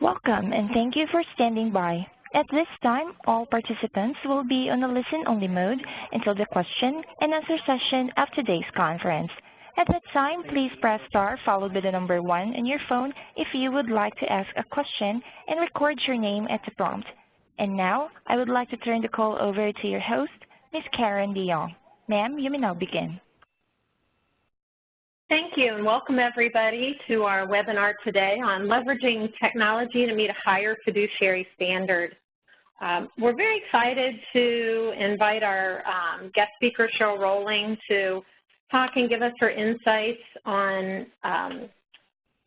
Welcome, and thank you for standing by. At this time, all participants will be on a listen-only mode until the question-and-answer session of today's conference. At that time, please press star followed by the number 1 on your phone if you would like to ask a question and record your name at the prompt. And now, I would like to turn the call over to your host, Ms. Karen DeYoung. Ma'am, you may now begin. Thank you, and welcome everybody to our webinar today on leveraging technology to meet a higher fiduciary standard. We're very excited to invite our guest speaker, Cheryl Rolling, to talk and give us her insights on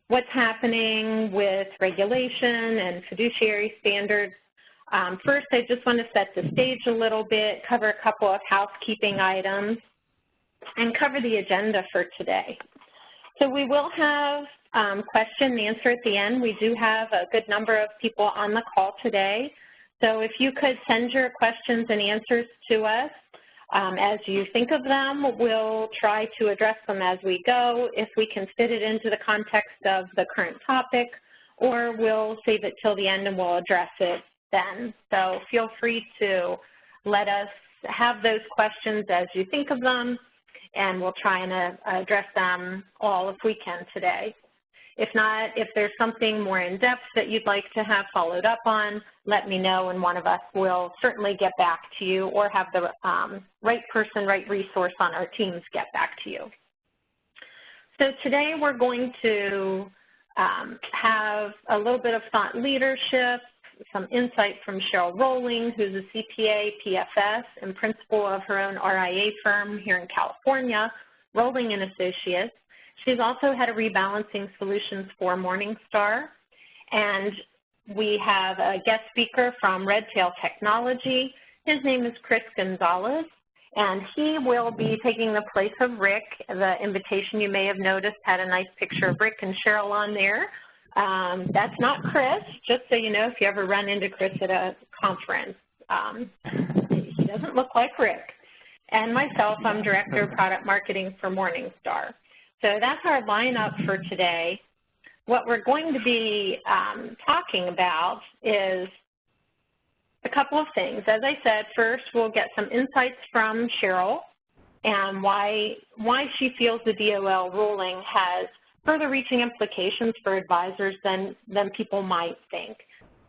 what's happening with regulation and fiduciary standards. First, I just want to set the stage a little bit, cover a couple of housekeeping items, and cover the agenda for today. So we will have question and answer at the end. We do have a good number of people on the call today. So if you could send your questions and answers to us as you think of them, we'll try to address them as we go if we can fit it into the context of the current topic, or we'll save it till the end and we'll address it then. So feel free to let us have those questions as you think of them, and we'll try and address them all if we can today. If not, if there's something more in-depth that you'd like to have followed up on, let me know, and one of us will certainly get back to you or have the right person, right resource on our teams get back to you. So today we're going to have a little bit of thought leadership, some insight from Cheryl Rolling, who's a CPA, PFS, and principal of her own RIA firm here in California, Rolling & Associates. She's also had a rebalancing solutions for Morningstar. And we have a guest speaker from Redtail Technology. His name is Chris Gonzalez, and he will be taking the place of Rick. The invitation you may have noticed had a nice picture of Rick and Cheryl on there. That's not Chris, just so you know if you ever run into Chris at a conference. He doesn't look like Rick. And myself, I'm Director of Product Marketing for Morningstar. So that's our lineup for today. What we're going to be talking about is a couple of things. As I said, first we'll get some insights from Cheryl and why she feels the DOL ruling has further reaching implications for advisors than people might think,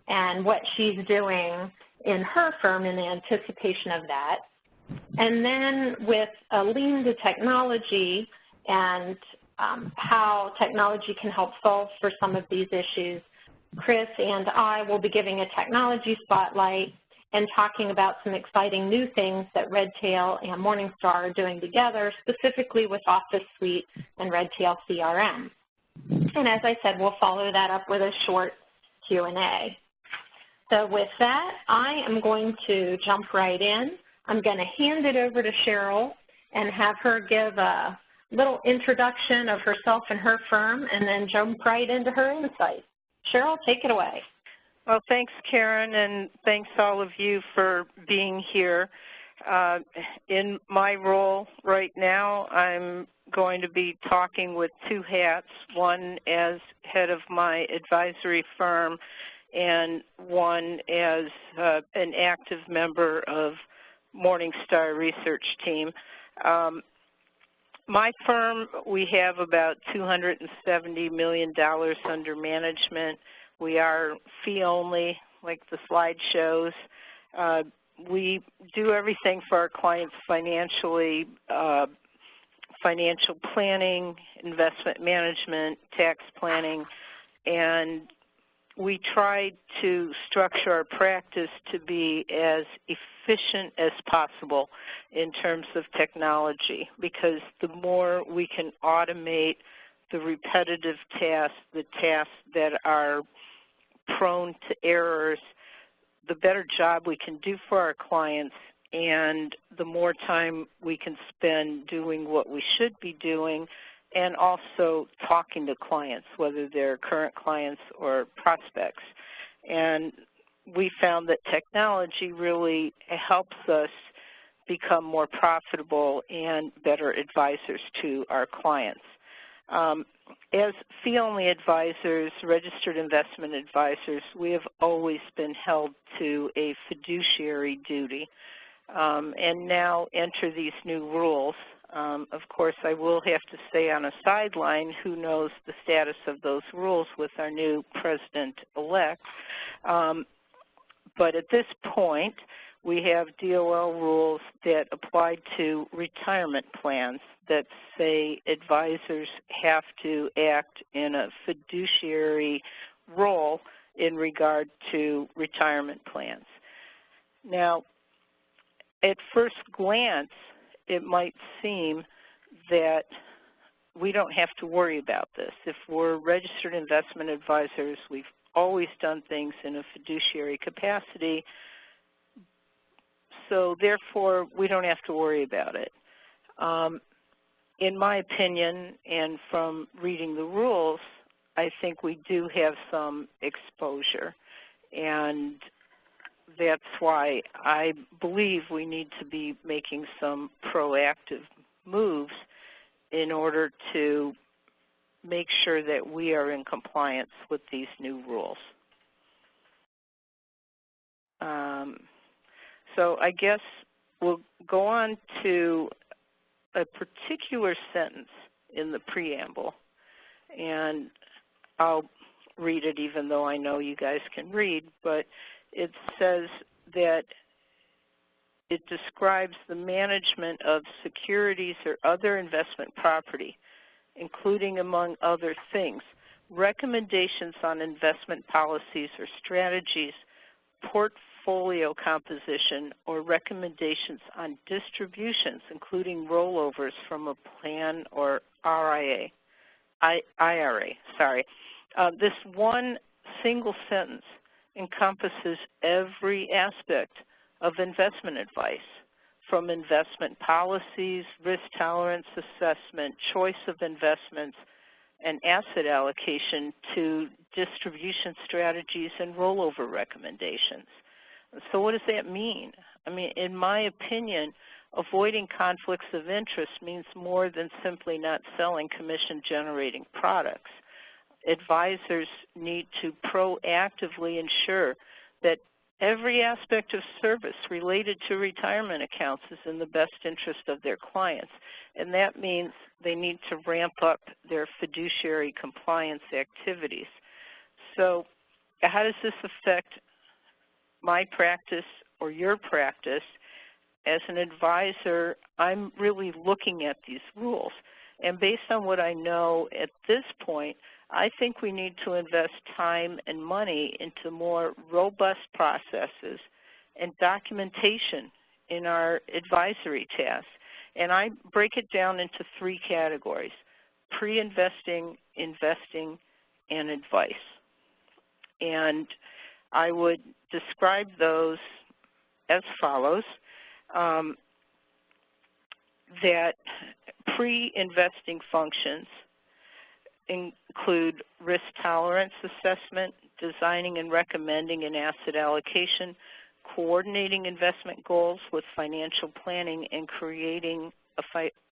and what she's doing in her firm in anticipation of that. And then with a lean to technology and how technology can help solve for some of these issues, Chris and I will be giving a technology spotlight and talking about some exciting new things that Redtail and Morningstar are doing together, specifically with Office Suite and Redtail CRM. And as I said, we'll follow that up with a short Q&A. So with that, I am going to jump right in. I'm going to hand it over to Cheryl and have her give a little introduction of herself and her firm, and then jump right into her insights. Cheryl, take it away. Well, thanks, Karen, and thanks all of you for being here. In my role right now, I'm going to be talking with two hats, one as head of my advisory firm and one as an active member of Morningstar research team. My firm, we have about $270 million under management. We are fee-only, like the slide shows. We do everything for our clients financially, financial planning, investment management, tax planning, and we try to structure our practice to be as efficient as possible in terms of technology, because the more we can automate the repetitive tasks, the tasks that are prone to errors, the better job we can do for our clients, and the more time we can spend doing what we should be doing and also talking to clients, whether they're current clients or prospects. And we found that technology really helps us become more profitable and better advisors to our clients. as fee-only advisors, registered investment advisors, we have always been held to a fiduciary duty, and now enter these new rules. Of course, I will have to stay on a sideline. Who knows the status of those rules with our new president-elect? But at this point, we have DOL rules that apply to retirement plans that say advisors have to act in a fiduciary role in regard to retirement plans. Now, at first glance, it might seem that we don't have to worry about this. If we're registered investment advisors, we've always done things in a fiduciary capacity, so therefore we don't have to worry about it. In my opinion, and from reading the rules, I think we do have some exposure, and that's why I believe we need to be making some proactive moves in order to make sure that we are in compliance with these new rules. So I guess we'll go on to a particular sentence in the preamble, and I'll read it even though I know you guys can read, but it says that it describes the management of securities or other investment property, including, among other things, recommendations on investment policies or strategies, portfolio composition, or recommendations on distributions, including rollovers from a plan or IRA. This one single sentence encompasses every aspect of investment advice, from investment policies, risk tolerance assessment, choice of investments, and asset allocation to distribution strategies and rollover recommendations. So what does that mean? I mean, in my opinion, avoiding conflicts of interest means more than simply not selling commission-generating products. Advisors need to proactively ensure that every aspect of service related to retirement accounts is in the best interest of their clients, and that means they need to ramp up their fiduciary compliance activities. So how does this affect my practice or your practice? As an advisor, I'm really looking at these rules, and based on what I know at this point, I think we need to invest time and money into more robust processes and documentation in our advisory tasks. And I break it down into three categories: pre-investing, investing, and advice. And I would describe those as follows. That pre-investing functions include risk tolerance assessment, designing and recommending an asset allocation, coordinating investment goals with financial planning, and creating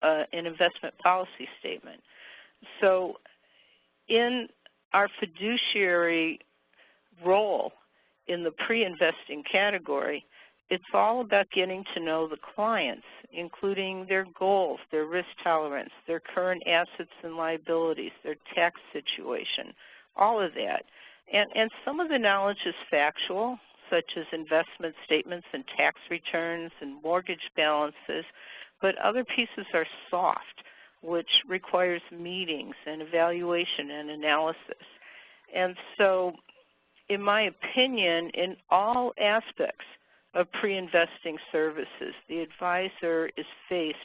an investment policy statement. So in our fiduciary role in the pre-investing category, it's all about getting to know the clients, including their goals, their risk tolerance, their current assets and liabilities, their tax situation, all of that. And some of the knowledge is factual, such as investment statements and tax returns and mortgage balances, but other pieces are soft, which requires meetings and evaluation and analysis. And so, in my opinion, in all aspects of pre-investing services, the advisor is faced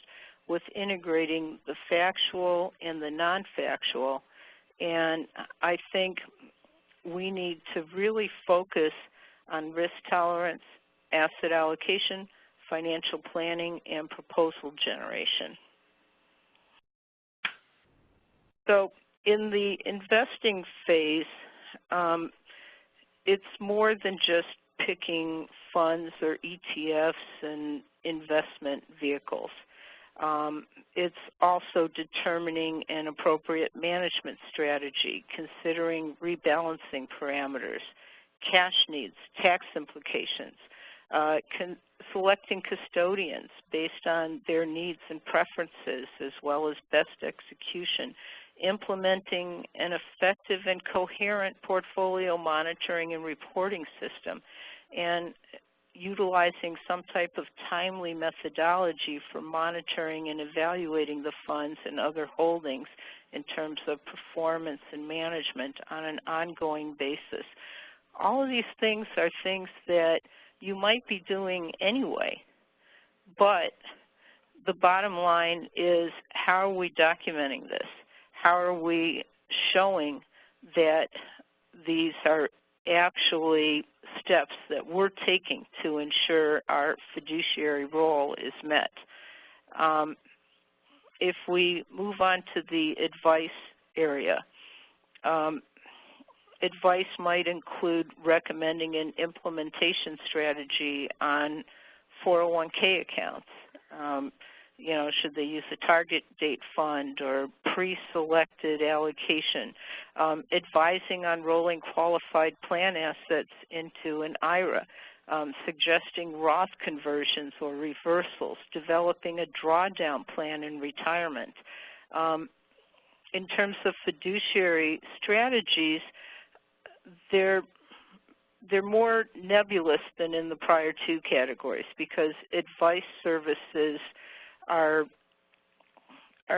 with integrating the factual and the non-factual, and I think we need to really focus on risk tolerance, asset allocation, financial planning, and proposal generation. So in the investing phase, it's more than just picking funds or ETFs and investment vehicles. It's also determining an appropriate management strategy, considering rebalancing parameters, cash needs, tax implications, selecting custodians based on their needs and preferences, as well as best execution, implementing an effective and coherent portfolio monitoring and reporting system, and utilizing some type of timely methodology for monitoring and evaluating the funds and other holdings in terms of performance and management on an ongoing basis. All of these things are things that you might be doing anyway, but the bottom line is, how are we documenting this? How are we showing that these are actually steps that we're taking to ensure our fiduciary role is met? If we move on to the advice area, advice might include recommending an implementation strategy on 401k accounts. You know, should they use a target date fund or pre-selected allocation? Advising on rolling qualified plan assets into an IRA, suggesting Roth conversions or reversals, developing a drawdown plan in retirement. In terms of fiduciary strategies, they're more nebulous than in the prior two categories, because advice services are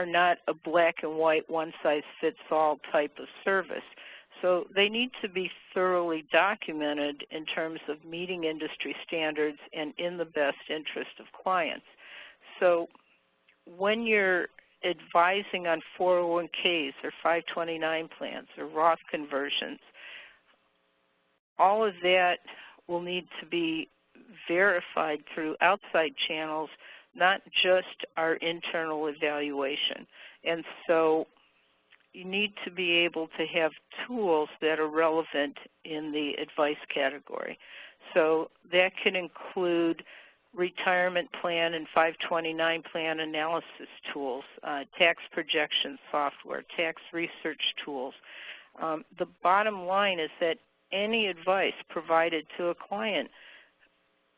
not a black and white, one-size-fits-all type of service. So they need to be thoroughly documented in terms of meeting industry standards and in the best interest of clients. So when you're advising on 401ks or 529 plans or Roth conversions, all of that will need to be verified through outside channels, not just our internal evaluation. And so you need to be able to have tools that are relevant in the advice category. So that can include retirement plan and 529 plan analysis tools, tax projection software, tax research tools. The bottom line is that any advice provided to a client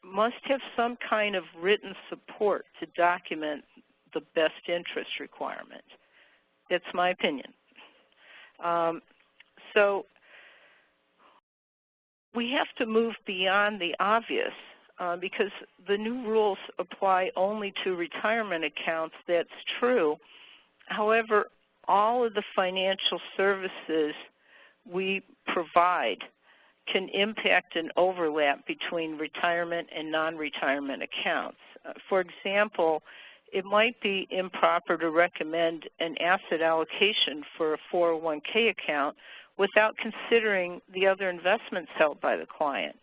must have some kind of written support to document the best interest requirement. That's my opinion. So we have to move beyond the obvious because the new rules apply only to retirement accounts. That's true. However, all of the financial services we provide can impact an overlap between retirement and non-retirement accounts. For example, it might be improper to recommend an asset allocation for a 401k account without considering the other investments held by the client.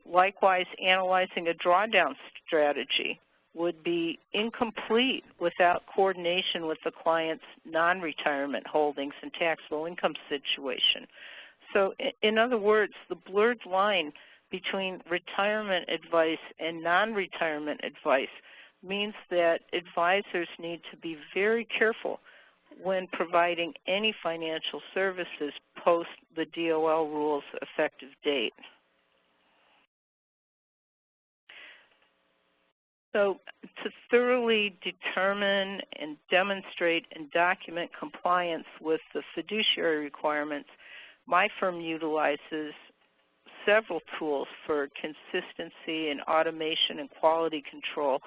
Likewise, analyzing a drawdown strategy would be incomplete without coordination with the client's non-retirement holdings and taxable income situation. So in other words, the blurred line between retirement advice and non-retirement advice means that advisors need to be very careful when providing any financial services post the DOL rules effective date. So to thoroughly determine and demonstrate and document compliance with the fiduciary requirements, my firm utilizes several tools for consistency and automation and quality control,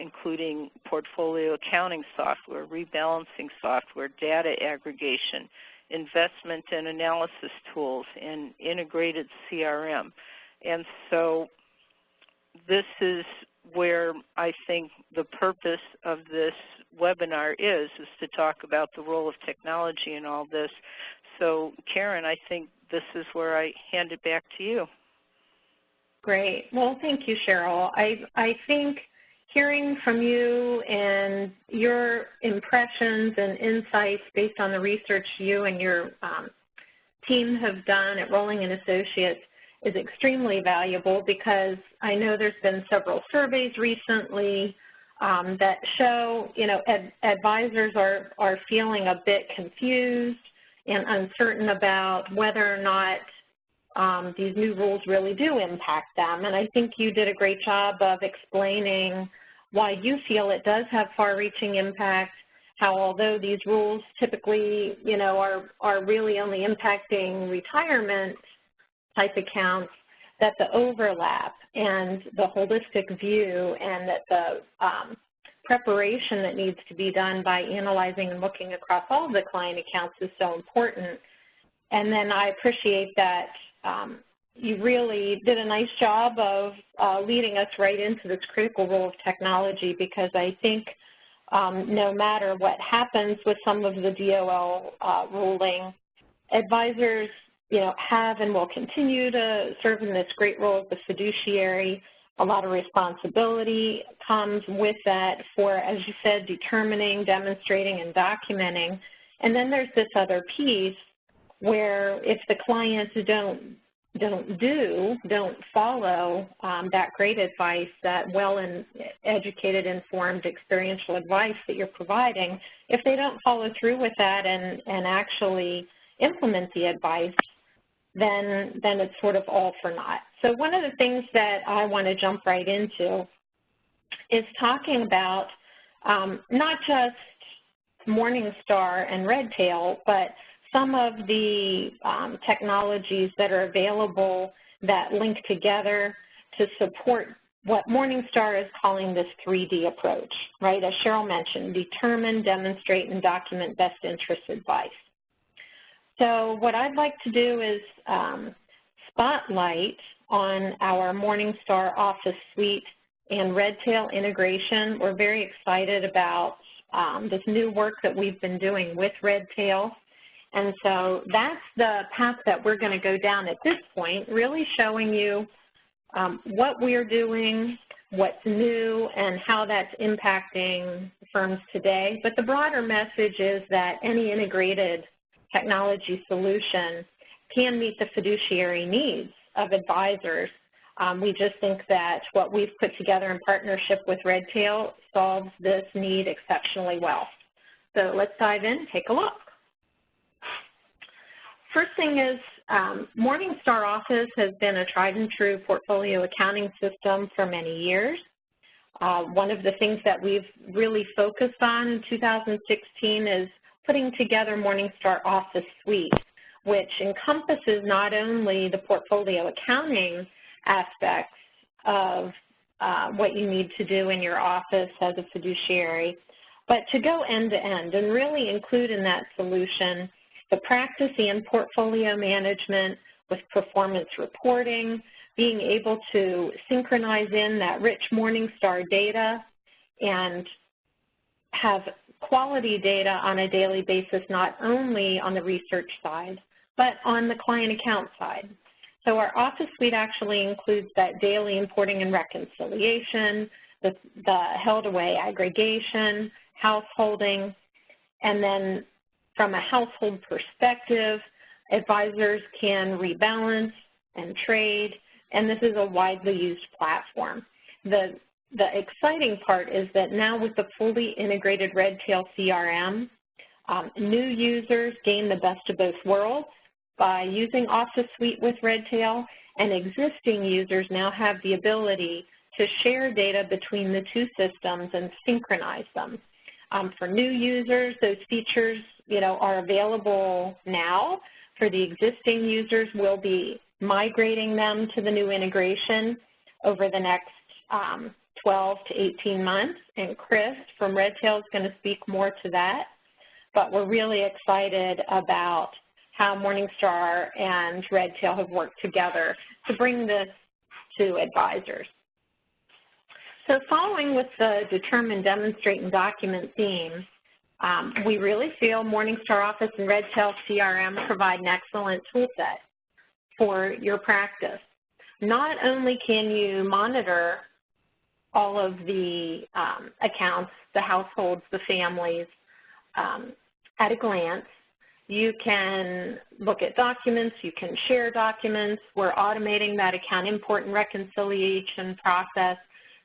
including portfolio accounting software, rebalancing software, data aggregation, investment and analysis tools, and integrated CRM. And so this is where I think the purpose of this webinar is to talk about the role of technology in all this. So, Karen, I think this is where I hand it back to you. Great. Well, thank you, Cheryl. I think hearing from you and your impressions and insights based on the research you and your team have done at Rowling & Associates is extremely valuable, because I know there's been several surveys recently that show, advisors are feeling a bit confused and uncertain about whether or not these new rules really do impact them. And I think you did a great job of explaining why you feel it does have far-reaching impact, how although these rules typically, are really only impacting retirement type accounts, that the overlap and the holistic view and that the preparation that needs to be done by analyzing and looking across all of the client accounts is so important. And then I appreciate that you really did a nice job of leading us right into this critical role of technology, because I think no matter what happens with some of the DOL ruling, advisors have and will continue to serve in this great role of the fiduciary. A lot of responsibility comes with that for, as you said, determining, demonstrating, and documenting. And then there's this other piece where if the clients don't follow that great advice, that well-educated, informed, experiential advice that you're providing, if they don't follow through with that and actually implement the advice, then it's sort of all for naught. So one of the things that I want to jump right into is talking about not just Morningstar and Redtail, but some of the technologies that are available that link together to support what Morningstar is calling this 3D approach, right? As Cheryl mentioned, determine, demonstrate, and document best interest advice. So what I'd like to do is spotlight on our Morningstar Office Suite and Redtail integration. We're very excited about this new work that we've been doing with Redtail. And so that's the path that we're going to go down at this point, really showing you what we're doing, what's new, and how that's impacting firms today. But the broader message is that any integrated technology solution can meet the fiduciary needs of advisors. We just think that what we've put together in partnership with Redtail solves this need exceptionally well. So let's dive in and take a look. First thing is Morningstar Office has been a tried and true portfolio accounting system for many years. One of the things that we've really focused on in 2016 is putting together Morningstar Office Suite, which encompasses not only the portfolio accounting aspects of what you need to do in your office as a fiduciary, but to go end to end and really include in that solution the practice and portfolio management with performance reporting, being able to synchronize in that rich Morningstar data and have quality data on a daily basis, not only on the research side, but on the client account side. So our Office Suite actually includes that daily importing and reconciliation, the held away aggregation, householding, and then from a household perspective, advisors can rebalance and trade, and this is a widely used platform. The exciting part is that now with the fully integrated Redtail CRM, new users gain the best of both worlds by using Office Suite with Redtail, and existing users now have the ability to share data between the two systems and synchronize them. For new users, those features are available now. For the existing users, we'll be migrating them to the new integration over the next 12 to 18 months, and Chris from Redtail is going to speak more to that. But we're really excited about how Morningstar and Redtail have worked together to bring this to advisors. So following with the determine, demonstrate, and document theme, we really feel Morningstar Office and Redtail CRM provide an excellent tool set for your practice. Not only can you monitor all of the accounts, the households, the families at a glance, you can look at documents, you can share documents. We're automating that account import and reconciliation process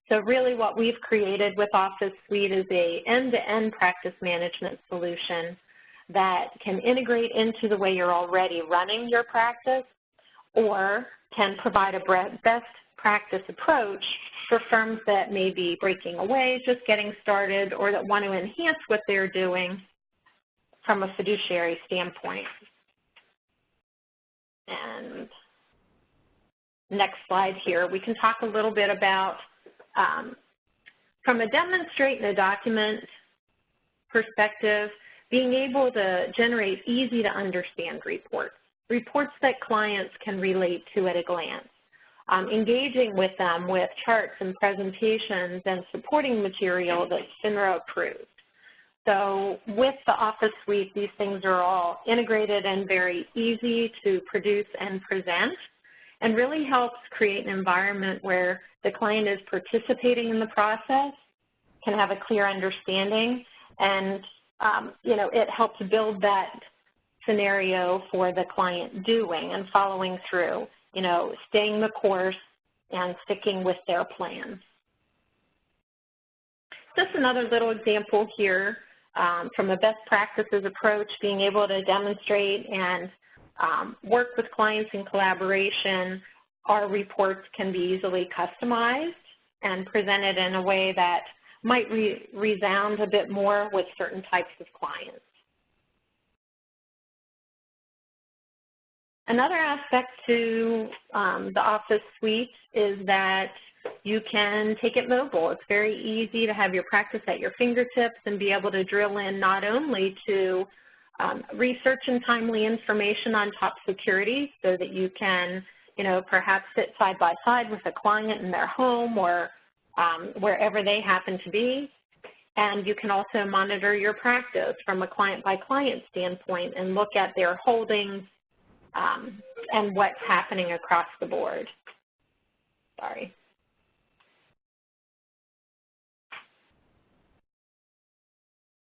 So really what we've created with Office Suite is a end-to-end practice management solution that can integrate into the way you're already running your practice, or can provide a best practice approach for firms that may be breaking away, just getting started, or that want to enhance what they're doing from a fiduciary standpoint. And next slide here, we can talk a little bit about, from a demonstrate and a document perspective, being able to generate easy to understand reports that clients can relate to at a glance, engaging with them with charts and presentations and supporting material that's FINRA approved. So with the Office Suite, these things are all integrated and very easy to produce and present, and really helps create an environment where the client is participating in the process, can have a clear understanding, and it helps build that scenario for the client doing and following through, staying the course and sticking with their plan. Just another little example here from a best practices approach, being able to demonstrate and work with clients in collaboration. Our reports can be easily customized and presented in a way that might resound a bit more with certain types of clients. Another aspect to the Office Suite is that you can take it mobile. It's very easy to have your practice at your fingertips and be able to drill in not only to research and timely information on top security, so that you can, perhaps sit side by side with a client in their home or wherever they happen to be. And you can also monitor your practice from a client-by-client standpoint and look at their holdings and what's happening across the board. Sorry.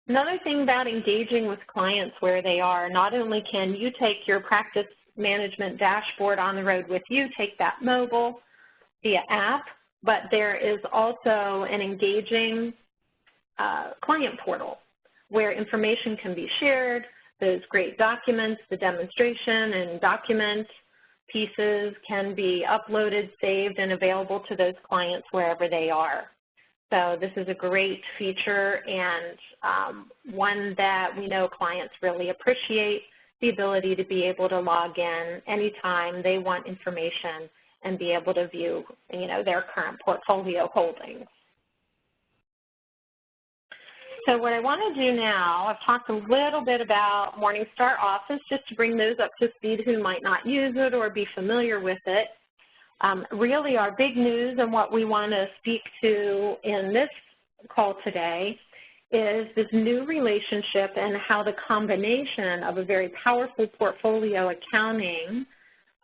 Another thing about engaging with clients where they are, not only can you take your practice management dashboard on the road with you, take that mobile via app, but there is also an engaging client portal where information can be shared. Those great documents, the demonstration and document pieces can be uploaded, saved, and available to those clients wherever they are. So this is a great feature and one that we know clients really appreciate, the ability to be able to log in anytime they want information and be able to view, their current portfolio holdings. So what I want to do now, I've talked a little bit about Morningstar Office, just to bring those up to speed who might not use it or be familiar with it. Really our big news and what we want to speak to in this call today is this new relationship and how the combination of a very powerful portfolio accounting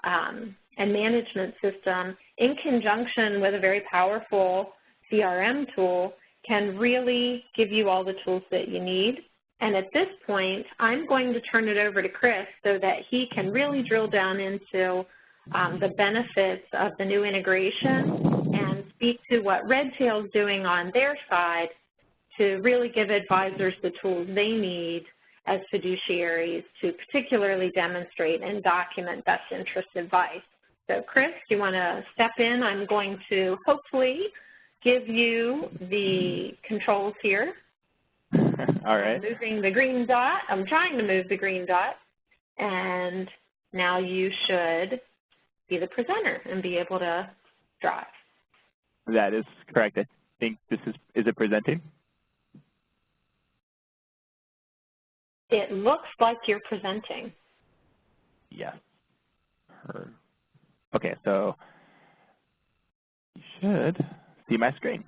and management system in conjunction with a very powerful CRM tool can really give you all the tools that you need. And at this point, I'm going to turn it over to Chris so that he can really drill down into the benefits of the new integration and speak to what Redtail is doing on their side to really give advisors the tools they need as fiduciaries to particularly demonstrate and document best interest advice. So Chris, do you want to step in? I'm going to hopefully give you the controls here. All right. I'm moving the green dot. I'm trying to move the green dot. And now you should be the presenter and be able to drive. That is correct. I think this is it presenting? It looks like you're presenting. Yes. Okay, so you should see my screen.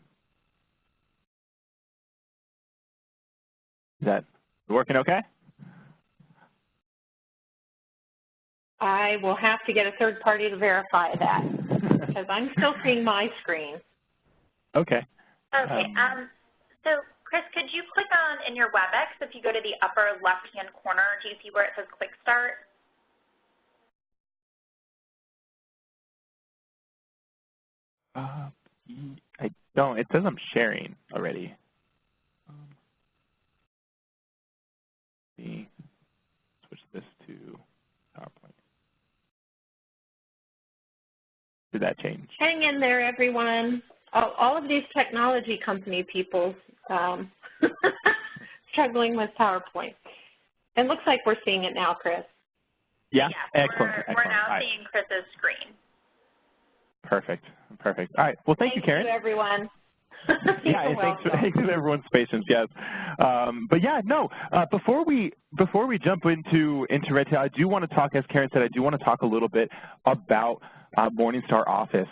Is that working okay? I will have to get a third party to verify that because I'm still seeing my screen. Okay. Okay. So, Chris, could you click on in your WebEx, if you go to the upper left-hand corner, do you see where it says Quick Start? I don't. It says I'm sharing already. Let me switch this to PowerPoint. Did that change? Hang in there, everyone. All of these technology company people struggling with PowerPoint. It looks like we're seeing it now, Chris. Yeah, yes, excellent. We're now seeing Chris's screen. Perfect. Perfect. All right. Well, thank you, Karen. Thank you, everyone. Yeah, thanks for everyone's patience. Yes, but yeah, no. Before we jump into Redtail, I do want to talk, as Karen said, I do want to talk a little bit about Morningstar Office.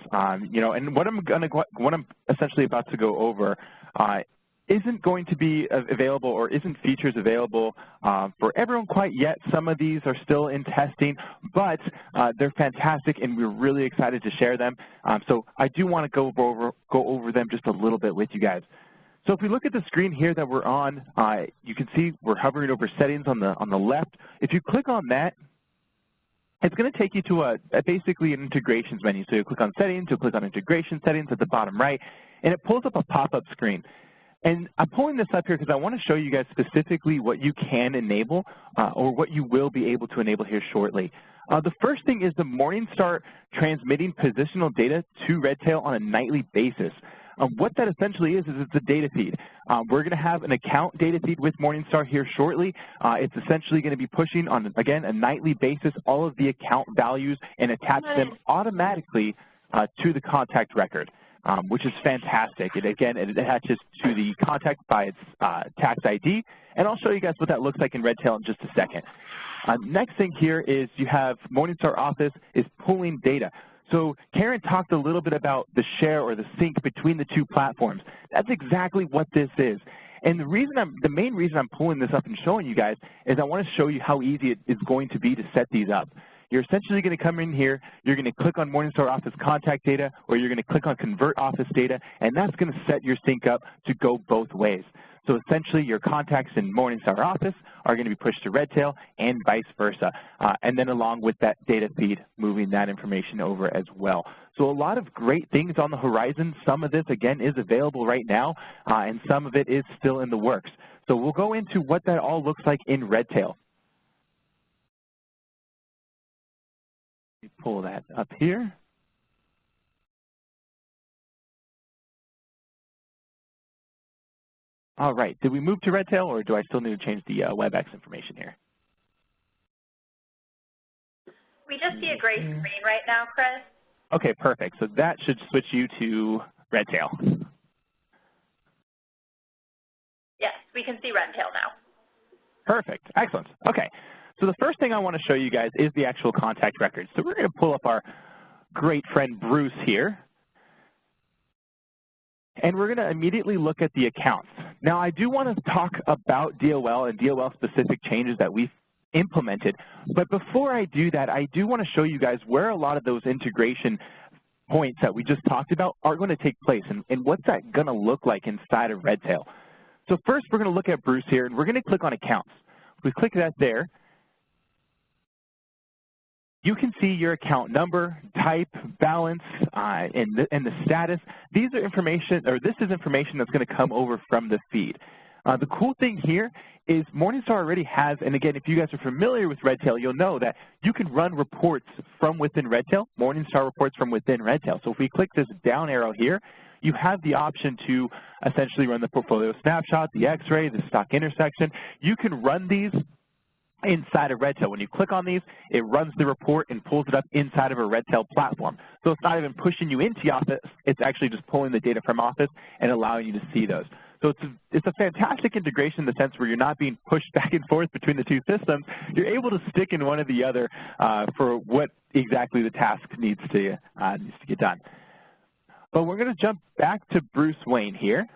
You know, and what I'm essentially about to go over isn't going to be available, or isn't features available for everyone quite yet. Some of these are still in testing, but they're fantastic, and we're really excited to share them. So I do want to go over them just a little bit with you guys. So if we look at the screen here that we're on, you can see we're hovering over settings on the left. If you click on that, it's going to take you to basically an integrations menu. So you'll click on settings, you'll click on integration settings at the bottom right, and it pulls up a pop-up screen. And I'm pulling this up here because I want to show you guys specifically what you can enable or what you will be able to enable here shortly. The first thing is the Morningstar transmitting positional data to Redtail on a nightly basis. What that essentially is it's a data feed. We're going to have an account data feed with Morningstar here shortly. It's essentially going to be pushing on, again, a nightly basis all of the account values and attach them automatically to the contact record. Which is fantastic. And again, it attaches to the contact by its tax ID, and I'll show you guys what that looks like in Redtail in just a second. Next thing here is you have Morningstar Office is pulling data. So Karen talked a little bit about the share or the sync between the two platforms. That's exactly what this is. And the main reason I'm pulling this up and showing you guys is I want to show you how easy it is going to be to set these up. You're essentially going to come in here, you're going to click on Morningstar Office contact data, or you're going to click on convert office data, and that's going to set your sync up to go both ways. So essentially your contacts in Morningstar Office are going to be pushed to Redtail and vice versa, and then along with that data feed, moving that information over as well. So a lot of great things on the horizon. Some of this, again, is available right now, and some of it is still in the works. So we'll go into what that all looks like in Redtail. Pull that up here. All right, did we move to Redtail, or do I still need to change the WebEx information here? We just see a gray screen right now, Chris. Okay, perfect. So that should switch you to Redtail. Yes, we can see Redtail now. Perfect, excellent. Okay, so the first thing I want to show you guys is the actual contact record. So we're going to pull up our great friend Bruce here, and we're going to immediately look at the accounts. Now, I do want to talk about DOL and DOL-specific changes that we've implemented, but before I do that, I do want to show you guys where a lot of those integration points that we just talked about are going to take place, and what's that going to look like inside of Redtail. So first, we're going to look at Bruce here, and we're going to click on accounts. If we click that there, you can see your account number, type, balance, and the status. These are information, or this is information that's going to come over from the feed. The cool thing here is Morningstar already has, and again, if you guys are familiar with Redtail, you'll know that you can run reports from within Redtail, Morningstar reports from within Redtail. So if we click this down arrow here, you have the option to essentially run the portfolio snapshot, the X-ray, the stock intersection. You can run these inside of Redtail. When you click on these, it runs the report and pulls it up inside of a Redtail platform. So it's not even pushing you into Office, it's actually just pulling the data from Office and allowing you to see those. So it's a fantastic integration in the sense where you're not being pushed back and forth between the two systems. You're able to stick in one or the other for what exactly the task needs to get done. But we're going to jump back to Bruce Wayne here.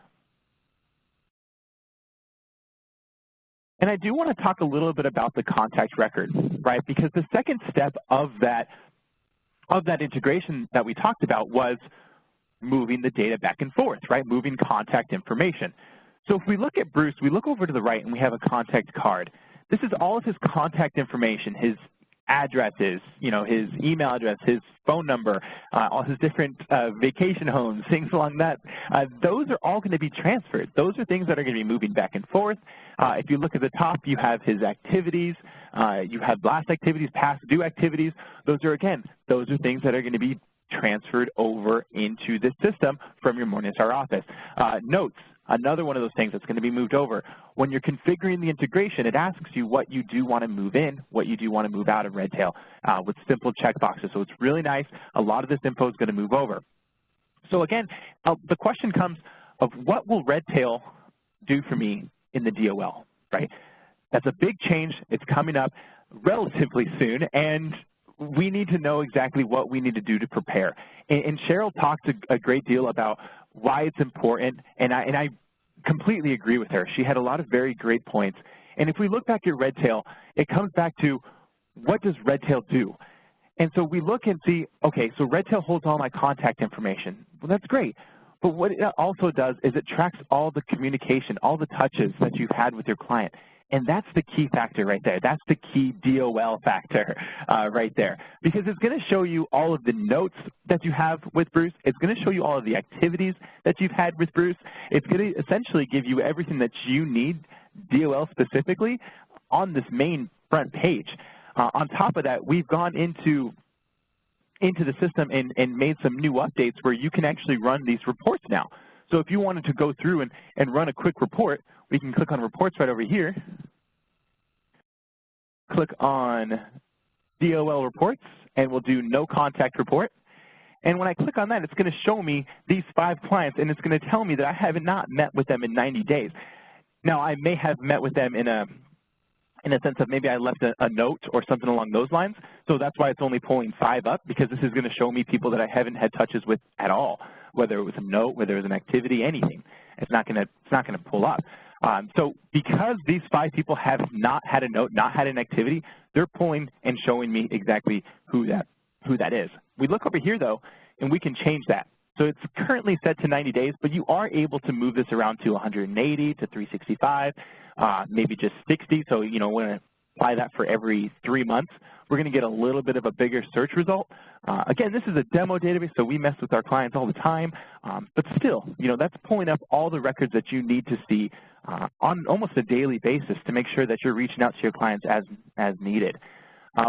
And I do want to talk a little bit about the contact record, right? Because the second step of that integration that we talked about was moving the data back and forth, right? Moving contact information. So if we look at Bruce, we look over to the right and we have a contact card. This is all of his contact information, his addresses, you know, his email address, his phone number, all his different vacation homes, things along that, those are all going to be transferred. Those are things that are going to be moving back and forth. If you look at the top, you have his activities, you have last activities, past due activities. Those are, again, those are things that are going to be transferred over into the system from your Morningstar office. Notes, another one of those things that's going to be moved over. When you're configuring the integration, it asks you what you do want to move in, what you do want to move out of Redtail with simple checkboxes. So it's really nice. A lot of this info is going to move over. So again, the question comes of what will Redtail do for me in the DOL, right? That's a big change. It's coming up relatively soon, and we need to know exactly what we need to do to prepare. And Cheryl talked a great deal about why it's important, and I completely agree with her. She had a lot of very great points. And if we look back at Redtail, it comes back to what does Redtail do? And so we look and see, okay, so Redtail holds all my contact information. Well, that's great. But what it also does is it tracks all the communication, all the touches that you've had with your client. And that's the key factor right there. That's the key DOL factor right there. Because it's going to show you all of the notes that you have with Bruce. It's going to show you all of the activities that you've had with Bruce. It's going to essentially give you everything that you need, DOL specifically, on this main front page. On top of that, we've gone into the system and made some new updates where you can actually run these reports now. So if you wanted to go through and run a quick report, we can click on reports right over here, click on DOL reports, and we'll do no contact report. And when I click on that, it's going to show me these 5 clients, and it's going to tell me that I have not met with them in 90 days. Now, I may have met with them in a sense of maybe I left a note or something along those lines. So that's why it's only pulling 5 up, because this is going to show me people that I haven't had touches with at all, whether it was a note, whether it was an activity, anything. It's not going to pull up. So because these 5 people have not had a note, not had an activity, they're pulling and showing me exactly who that is. We look over here though, and we can change that. So it's currently set to 90 days, but you are able to move this around to 180 to 365, maybe just 60. So, you know, we're going to apply that for every 3 months. We're going to get a little bit of a bigger search result. Again, this is a demo database, so we mess with our clients all the time. But still, you know, that's pulling up all the records that you need to see on almost a daily basis to make sure that you're reaching out to your clients as needed.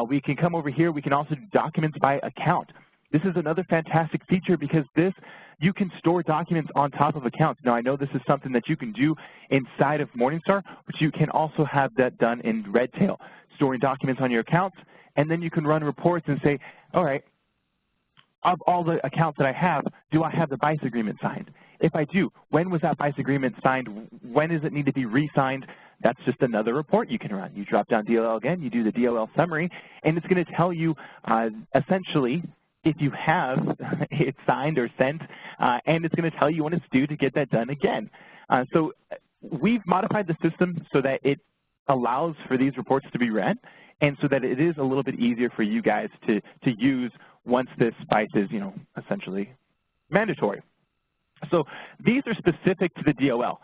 We can come over here. We can also do documents by account. This is another fantastic feature because you can store documents on top of accounts. Now, I know this is something that you can do inside of Morningstar, but you can also have that done in Redtail, storing documents on your accounts, and then you can run reports and say, all right, of all the accounts that I have, do I have the BICE agreement signed? If I do, when was that BICE agreement signed? When does it need to be re-signed? That's just another report you can run. You drop down DOL again, you do the DOL summary, and it's going to tell you essentially if you have it signed or sent, and it's going to tell you when it's due to get that done again. So we've modified the system so that it allows for these reports to be read, and so that it is a little bit easier for you guys to use once this BICE is, you know, essentially mandatory. So these are specific to the DOL.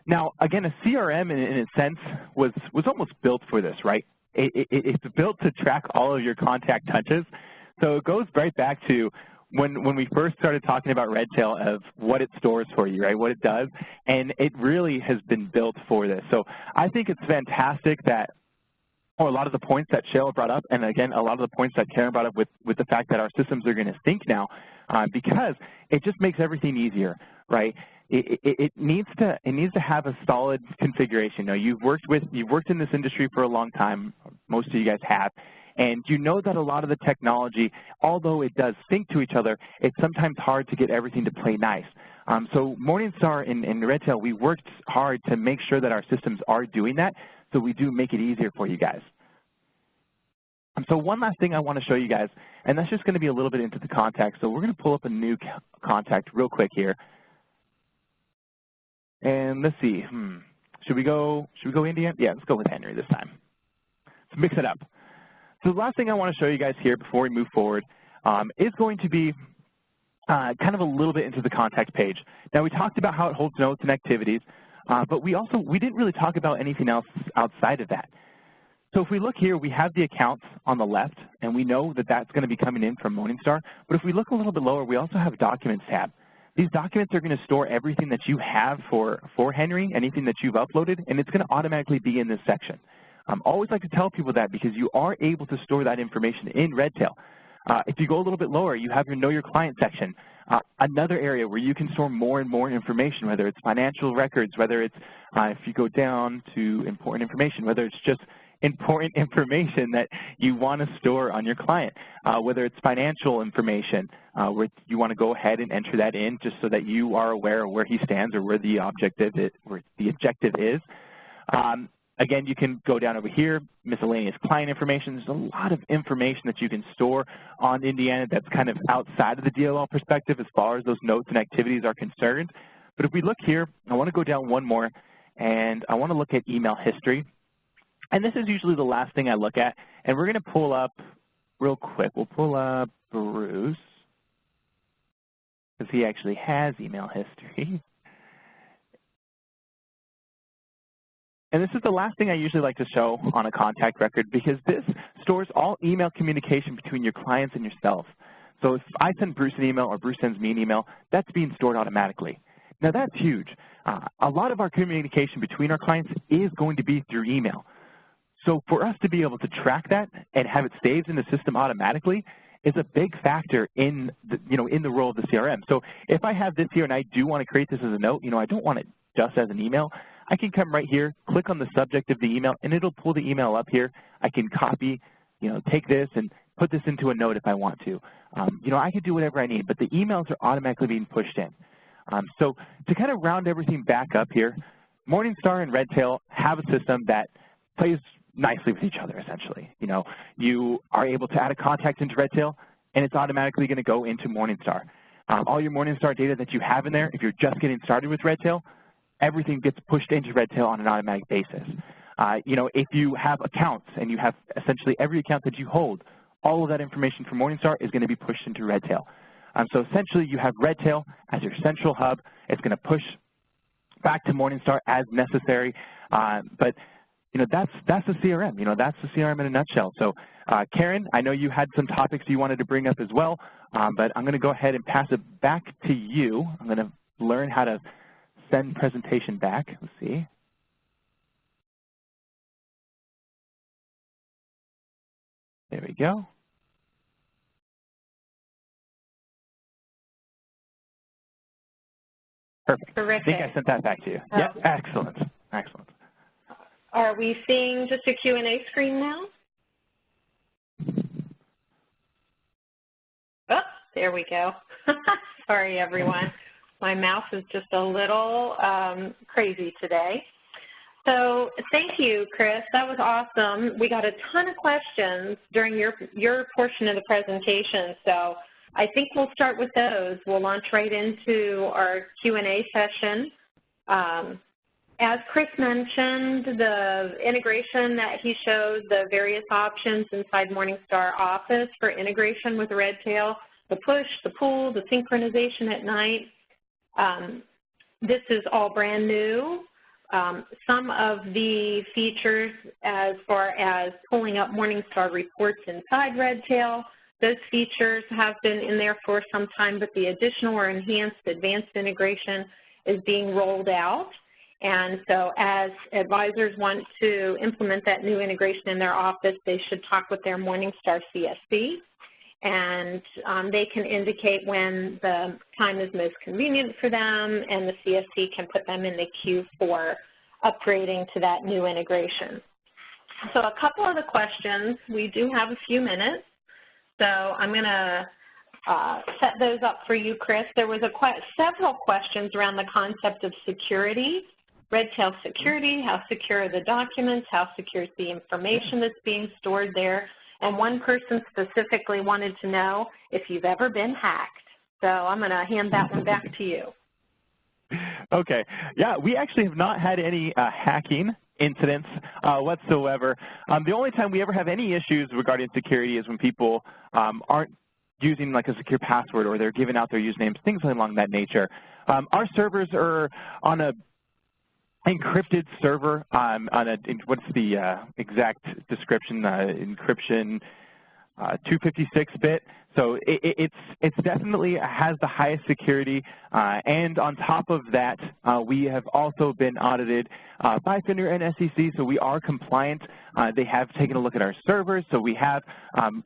Now, again, a CRM in a sense was almost built for this, right? It's built to track all of your contact touches. So it goes right back to when we first started talking about Redtail of what it stores for you, right, what it does, and it really has been built for this. So I think it's fantastic that a lot of the points that Cheryl brought up, and again, a lot of the points that Karen brought up with the fact that our systems are going to sync now, because it just makes everything easier, right? It needs to have a solid configuration. Now, you've worked in this industry for a long time, most of you guys have, and you know that a lot of the technology, although it does sync to each other, it's sometimes hard to get everything to play nice. So Morningstar and Redtail, we worked hard to make sure that our systems are doing that, so we do make it easier for you guys. So one last thing I want to show you guys, and that's just going to be a little bit into the contact. So we're going to pull up a new contact real quick here. And let's see, should we go Indian? Yeah, let's go with Henry this time. Let's mix it up. So the last thing I want to show you guys here before we move forward is going to be kind of a little bit into the contact page. Now, we talked about how it holds notes and activities, but we didn't really talk about anything else outside of that. So if we look here, we have the accounts on the left, and we know that that's going to be coming in from Morningstar. But if we look a little bit lower, we also have Documents tab. These documents are going to store everything that you have for Henry, anything that you've uploaded, and it's going to automatically be in this section. I always like to tell people that because you are able to store that information in Redtail. If you go a little bit lower, you have your Know Your Client section, another area where you can store more and more information, whether it's financial records, whether it's, if you go down to important information, whether it's just important information that you want to store on your client, whether it's financial information where you want to go ahead and enter that in just so that you are aware of where he stands or where the objective is. Again, you can go down over here, miscellaneous client information. There's a lot of information that you can store on Indiana that's kind of outside of the DOL perspective as far as those notes and activities are concerned. But if we look here, I want to go down one more, and I want to look at email history. And this is usually the last thing I look at. And we're going to pull up real quick. We'll pull up Bruce because he actually has email history. And this is the last thing I usually like to show on a contact record because this stores all email communication between your clients and yourself. So if I send Bruce an email or Bruce sends me an email, that's being stored automatically. Now that's huge. A lot of our communication between our clients is going to be through email. So for us to be able to track that and have it saved in the system automatically is a big factor in the role of the CRM. So if I have this here and I do want to create this as a note, I don't want it just as an email. I can come right here, click on the subject of the email, and it'll pull the email up here. I can copy, take this and put this into a note if I want to. I can do whatever I need, but the emails are automatically being pushed in. So to kind of round everything back up here, Morningstar and Redtail have a system that plays nicely with each other, essentially. You are able to add a contact into Redtail, and it's automatically going to go into Morningstar. All your Morningstar data that you have in there, if you're just getting started with Redtail, everything gets pushed into Redtail on an automatic basis. If you have accounts and you have essentially every account that you hold, all of that information from Morningstar is going to be pushed into Redtail. So essentially you have Redtail as your central hub. It's going to push back to Morningstar as necessary. But that's the CRM. That's the CRM in a nutshell. So Karen, I know you had some topics you wanted to bring up as well, but I'm going to go ahead and pass it back to you. I'm going to learn how to send presentation back. Let's see. There we go. Perfect. Terrific. I think I sent that back to you. Oh. Yep, excellent. Excellent. Are we seeing just a Q&A screen now? Oh, there we go. Sorry, everyone. My mouse is just a little crazy today. So thank you, Chris. That was awesome. We got a ton of questions during your portion of the presentation, so I think we'll start with those. We'll launch right into our Q&A session. As Chris mentioned, the integration that he showed, the various options inside Morningstar Office for integration with Redtail, the push, the pull, the synchronization at night, this is all brand new. Some of the features as far as pulling up Morningstar reports inside Redtail, those features have been in there for some time, but the additional or enhanced advanced integration is being rolled out. And so as advisors want to implement that new integration in their office, they should talk with their Morningstar CSC. And they can indicate when the time is most convenient for them, and the CSC can put them in the queue for upgrading to that new integration. So a couple of the questions, we do have a few minutes, so I'm going to set those up for you, Chris. There was several questions around the concept of security, Redtail security, how secure are the documents, how secure is the information that's being stored there. And one person specifically wanted to know if you've ever been hacked. So I'm going to hand that one back to you. Okay. Yeah, we actually have not had any hacking incidents whatsoever. The only time we ever have any issues regarding security is when people aren't using like a secure password, or they're giving out their usernames, things along that nature. Our servers are on encrypted server on what's the exact description? Encryption 256-bit. So it's definitely has the highest security, and on top of that, we have also been audited by FINRA and SEC, so we are compliant. They have taken a look at our servers, so we have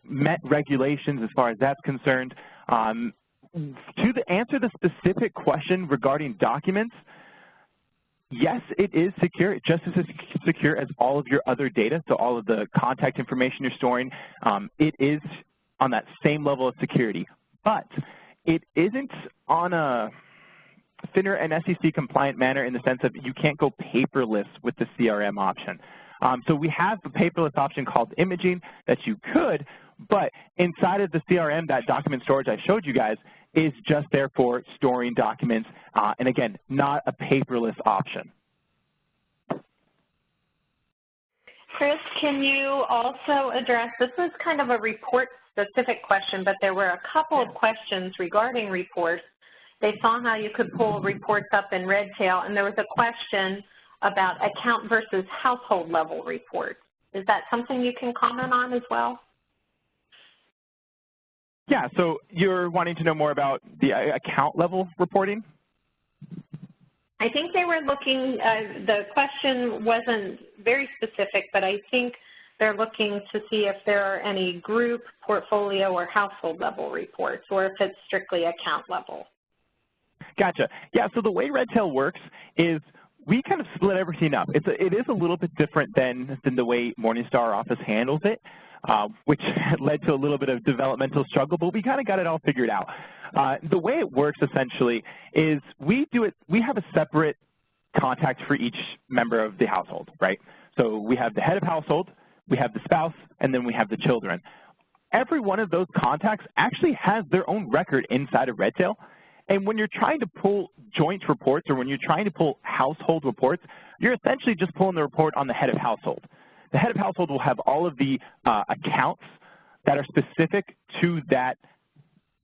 met regulations as far as that's concerned. To answer the specific question regarding documents, yes, it is secure, just as secure as all of your other data, so all of the contact information you're storing. It is on that same level of security, but it isn't on a FINRA and SEC compliant manner in the sense of you can't go paperless with the CRM option. So we have a paperless option called imaging that you could, but inside of the CRM, that document storage I showed you guys is just there for storing documents, and again, not a paperless option. Chris, can you also address, this is kind of a report-specific question, but there were a couple of questions regarding reports. They saw how you could pull reports up in Redtail, and there was a question about account versus household level reports. Is that something you can comment on as well? Yeah, so you're wanting to know more about the account level reporting? I think they were looking, the question wasn't very specific, but I think they're looking to see if there are any group, portfolio, or household level reports, or if it's strictly account level. Gotcha. Yeah, so the way Redtail works is we kind of split everything up. It is a little bit different than the way Morningstar Office handles it, which led to a little bit of developmental struggle, but we kind of got it all figured out. The way it works essentially is we have a separate contact for each member of the household, right? So we have the head of household, we have the spouse, and then we have the children. Every one of those contacts actually has their own record inside of Redtail. And when you're trying to pull joint reports or when you're trying to pull household reports, you're essentially just pulling the report on the head of household. The head of household will have all of the accounts that are specific to that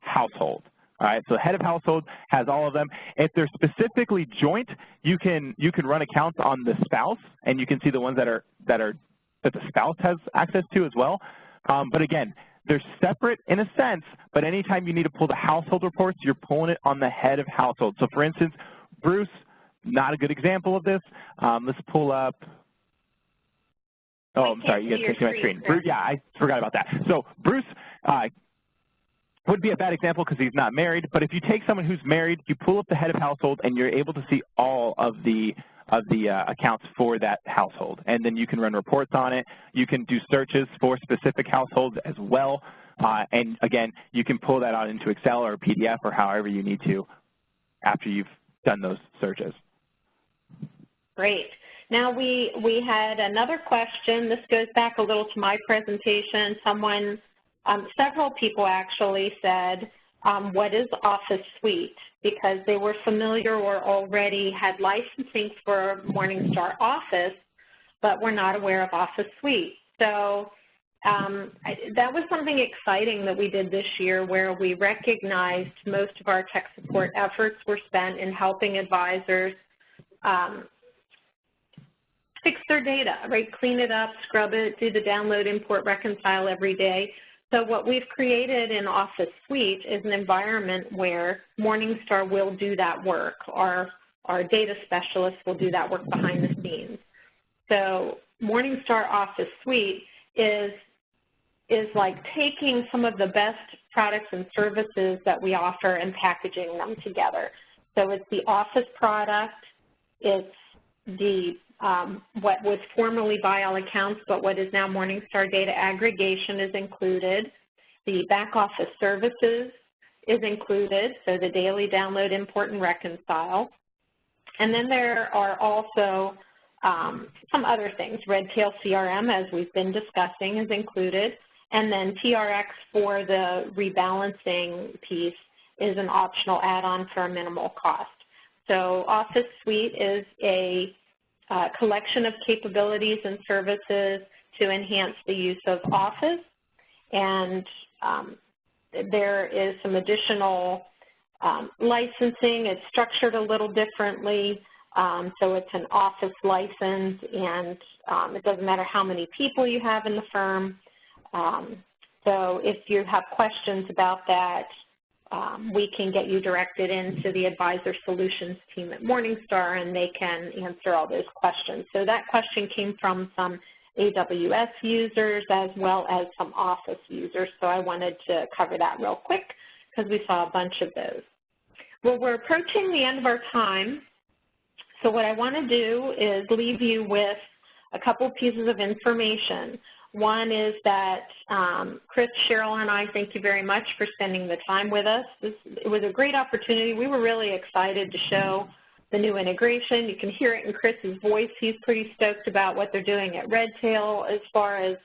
household. All right, so the head of household has all of them. If they're specifically joint, you can run accounts on the spouse, and you can see the ones that the spouse has access to as well. But again, they're separate in a sense, but anytime you need to pull the household reports, you're pulling it on the head of household. So for instance, Bruce, not a good example of this. Let's pull up. Oh, I'm sorry, you guys can't see my screen. Bruce, yeah, I forgot about that. So Bruce would be a bad example because he's not married, but if you take someone who's married, you pull up the head of household and you're able to see all of the accounts for that household. And then you can run reports on it. You can do searches for specific households as well. And again, you can pull that out into Excel or PDF or however you need to after you've done those searches. Great. Now we had another question. This goes back a little to my presentation. Several people actually said, what is Office Suite? Because they were familiar or already had licensing for Morningstar Office, but were not aware of Office Suite. So that was something exciting that we did this year, where we recognized most of our tech support efforts were spent in helping advisors fix their data, right? Clean it up, scrub it, do the download, import, reconcile every day. So what we've created in Office Suite is an environment where Morningstar will do that work. Our data specialists will do that work behind the scenes. So Morningstar Office Suite is like taking some of the best products and services that we offer and packaging them together. So it's the Office product, it's the what was formerly by all accounts, but what is now Morningstar data aggregation is included. The back office services is included, so the daily download, import, and reconcile. And then there are also some other things. Redtail CRM, as we've been discussing, is included. And then TRX for the rebalancing piece is an optional add-on for a minimal cost. So Office Suite is a collection of capabilities and services to enhance the use of Office, and there is some additional licensing. It's structured a little differently, So it's an office license, and it doesn't matter how many people you have in the firm. So if you have questions about that, we can get you directed into the Advisor Solutions team at Morningstar, and they can answer all those questions. So that question came from some AWS users as well as some Office users, so I wanted to cover that real quick because we saw a bunch of those. Well, we're approaching the end of our time, so what I want to do is leave you with a couple pieces of information. One is that Chris, Cheryl, and I thank you very much for spending the time with us. It was a great opportunity. We were really excited to show the new integration. You can hear it in Chris's voice. He's pretty stoked about what they're doing at Redtail as far as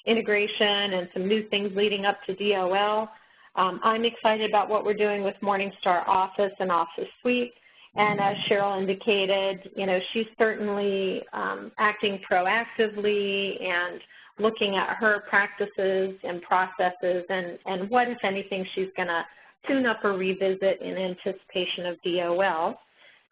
integration and some new things leading up to DOL. I'm excited about what we're doing with Morningstar Office and Office Suite. And as Cheryl indicated, you know, she's certainly acting proactively and looking at her practices and processes and what, if anything, she's going to tune up or revisit in anticipation of DOL.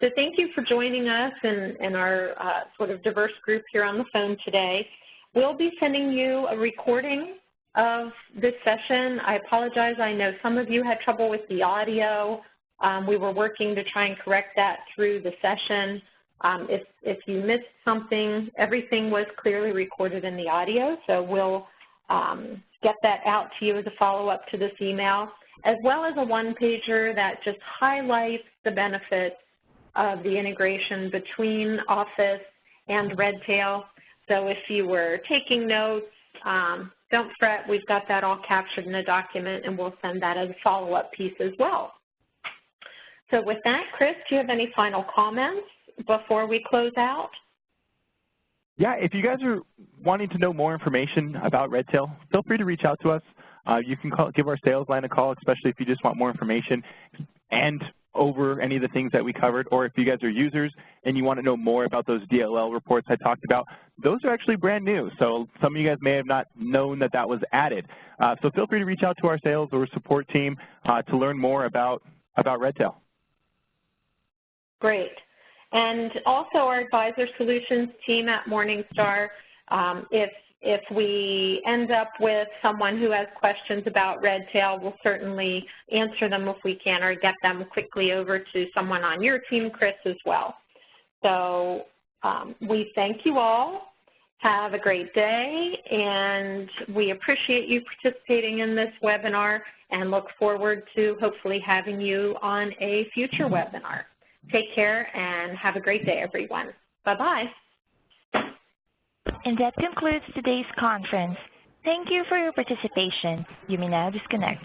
So thank you for joining us and our sort of diverse group here on the phone today. We'll be sending you a recording of this session. I apologize. I know some of you had trouble with the audio. We were working to try and correct that through the session. If you missed something, everything was clearly recorded in the audio, so we'll get that out to you as a follow-up to this email, as well as a one-pager that just highlights the benefits of the integration between Office and Redtail. So if you were taking notes, don't fret, we've got that all captured in a document, and we'll send that as a follow-up piece as well. So with that, Chris, do you have any final comments before we close out? Yeah, if you guys are wanting to know more information about Redtail, feel free to reach out to us. You can give our sales line a call, especially if you just want more information and over any of the things that we covered, or if you guys are users and you want to know more about those DLL reports I talked about, those are actually brand new. So some of you guys may have not known that that was added. So feel free to reach out to our sales or support team to learn more about Redtail. Great. And also our Advisor Solutions team at Morningstar, if we end up with someone who has questions about Redtail, we'll certainly answer them if we can or get them quickly over to someone on your team, Chris, as well. So we thank you all. Have a great day, and we appreciate you participating in this webinar and look forward to hopefully having you on a future webinar. Take care and have a great day, everyone. Bye-bye. And that concludes today's conference. Thank you for your participation. You may now disconnect.